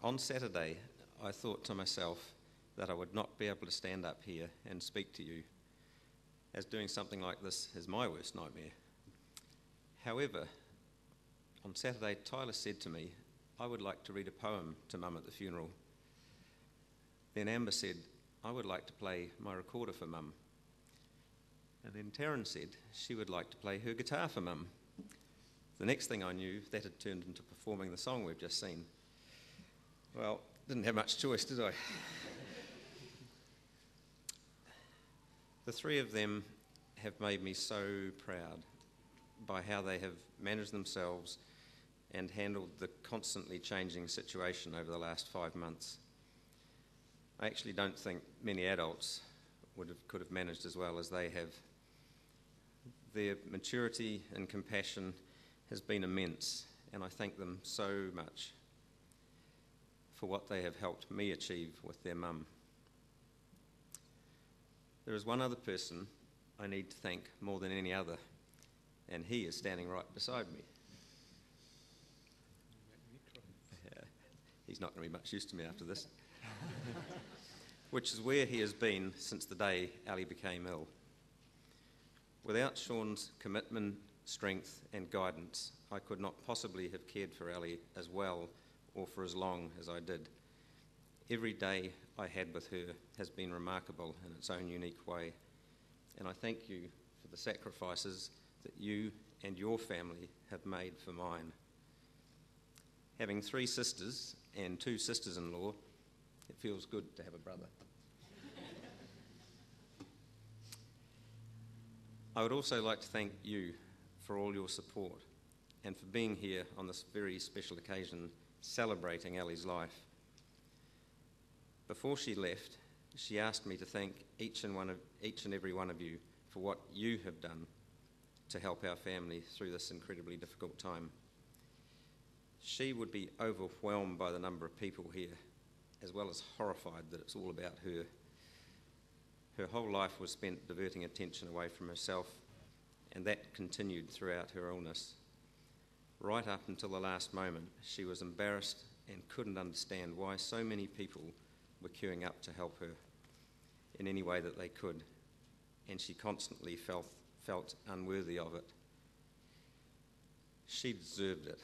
On Saturday, I thought to myself that I would not be able to stand up here and speak to you, as doing something like this is my worst nightmare. However, on Saturday, Tyler said to me, I would like to read a poem to Mum at the funeral. Then Amber said, I would like to play my recorder for Mum. And then Taryn said she would like to play her guitar for Mum. The next thing I knew, that had turned into performing the song we've just seen. Well, didn't have much choice, did I? The three of them have made me so proud by how they have managed themselves and handled the constantly changing situation over the last 5 months. I actually don't think many adults could have managed as well as they have. Their maturity and compassion has been immense, and I thank them so much for what they have helped me achieve with their mum. There is one other person I need to thank more than any other, and he is standing right beside me. He's not going to be much use to me after this. Which is where he has been since the day Ali became ill. Without Sean's commitment, strength and guidance, I could not possibly have cared for Ali as well or for as long as I did. Every day I had with her has been remarkable in its own unique way, and I thank you for the sacrifices that you and your family have made for mine. Having 3 sisters and 2 sisters-in-law, it feels good to have a brother. I would also like to thank you for all your support and for being here on this very special occasion celebrating Ali's life. Before she left, she asked me to thank each and every one of you for what you have done to help our family through this incredibly difficult time. She would be overwhelmed by the number of people here, as well as horrified that it's all about her. Her whole life was spent diverting attention away from herself, and that continued throughout her illness. Right up until the last moment, she was embarrassed and couldn't understand why so many people were queuing up to help her in any way that they could, and she constantly felt unworthy of it. She deserved it.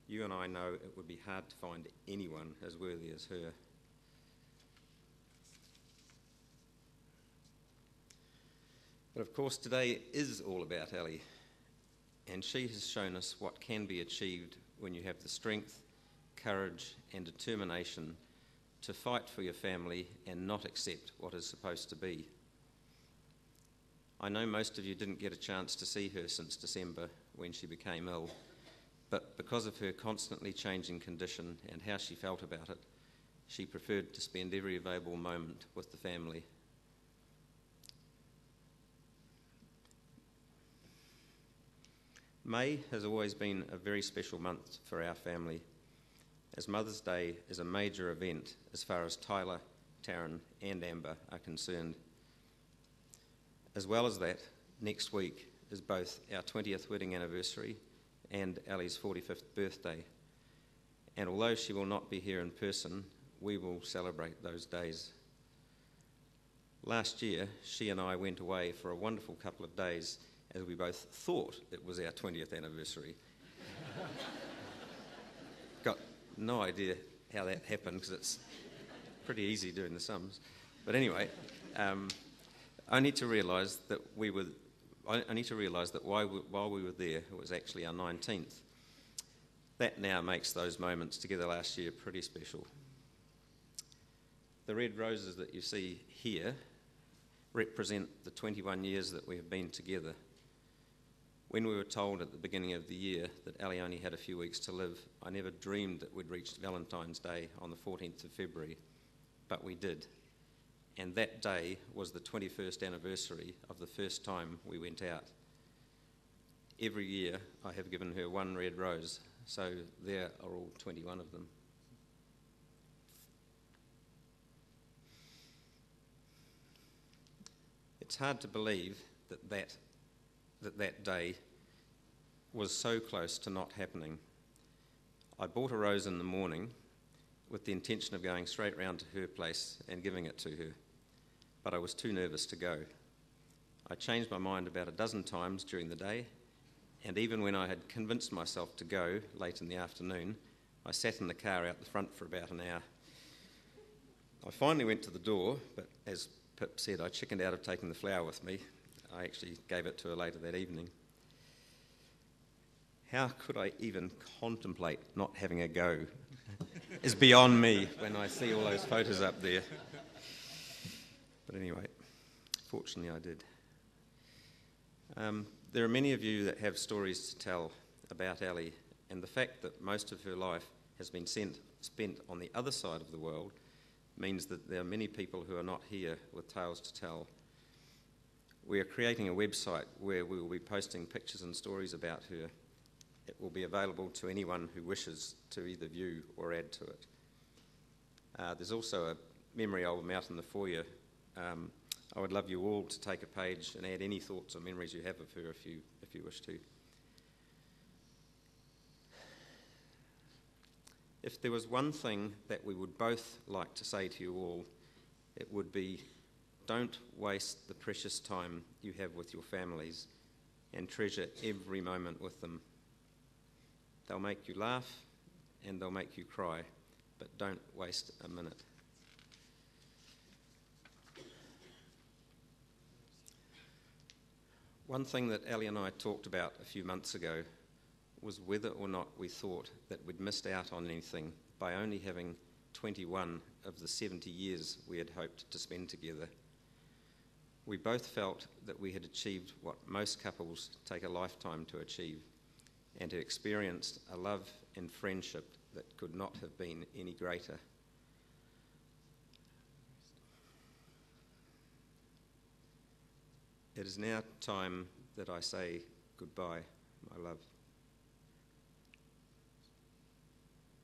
You and I know it would be hard to find anyone as worthy as her. But of course, today is all about Ali, and she has shown us what can be achieved when you have the strength, courage and determination to fight for your family and not accept what is supposed to be. I know most of you didn't get a chance to see her since December when she became ill, but because of her constantly changing condition and how she felt about it, she preferred to spend every available moment with the family. May has always been a very special month for our family, as Mother's Day is a major event as far as Tyler, Taryn and Amber are concerned. As well as that, next week is both our 20th wedding anniversary and Ali's 45th birthday. And although she will not be here in person, we will celebrate those days. Last year, she and I went away for a wonderful couple of days as we both thought it was our 20th anniversary. Got no idea how that happened because it's pretty easy doing the sums. But anyway, only to realise that while we were there, it was actually our 19th. That now makes those moments together last year pretty special. The red roses that you see here represent the 21 years that we have been together. When we were told at the beginning of the year that Ali only had a few weeks to live, I never dreamed that we'd reached Valentine's Day on the 14th of February, but we did. And that day was the 21st anniversary of the first time we went out. Every year I have given her one red rose, so there are all 21 of them. It's hard to believe that day was so close to not happening. I bought a rose in the morning with the intention of going straight round to her place and giving it to her, but I was too nervous to go. I changed my mind about a dozen times during the day, and even when I had convinced myself to go late in the afternoon, I sat in the car out the front for about an hour. I finally went to the door, but as Pip said, I chickened out of taking the flower with me. I actually gave it to her later that evening. How could I even contemplate not having a go is beyond me when I see all those photos up there. But anyway, fortunately I did. There are many of you that have stories to tell about Ellie, and the fact that most of her life has been spent on the other side of the world means that there are many people who are not here with tales to tell. We are creating a website where we will be posting pictures and stories about her. It will be available to anyone who wishes to either view or add to it. There's also a memory album out in the foyer. I would love you all to take a page and add any thoughts or memories you have of her if you wish to. If there was one thing that we would both like to say to you all, it would be, don't waste the precious time you have with your families and treasure every moment with them. They'll make you laugh and they'll make you cry, but don't waste a minute. One thing that Ellie and I talked about a few months ago was whether or not we thought that we'd missed out on anything by only having 21 of the 70 years we had hoped to spend together. We both felt that we had achieved what most couples take a lifetime to achieve, and had experienced a love and friendship that could not have been any greater. It is now time that I say goodbye, my love.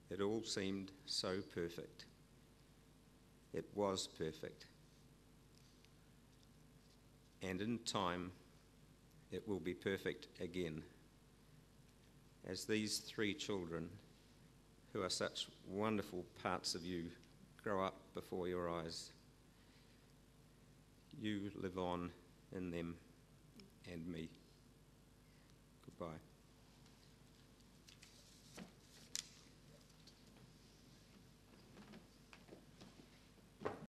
It all seemed so perfect. It was perfect. And in time, it will be perfect again. As these 3 children, who are such wonderful parts of you, grow up before your eyes, you live on in them and me. Goodbye.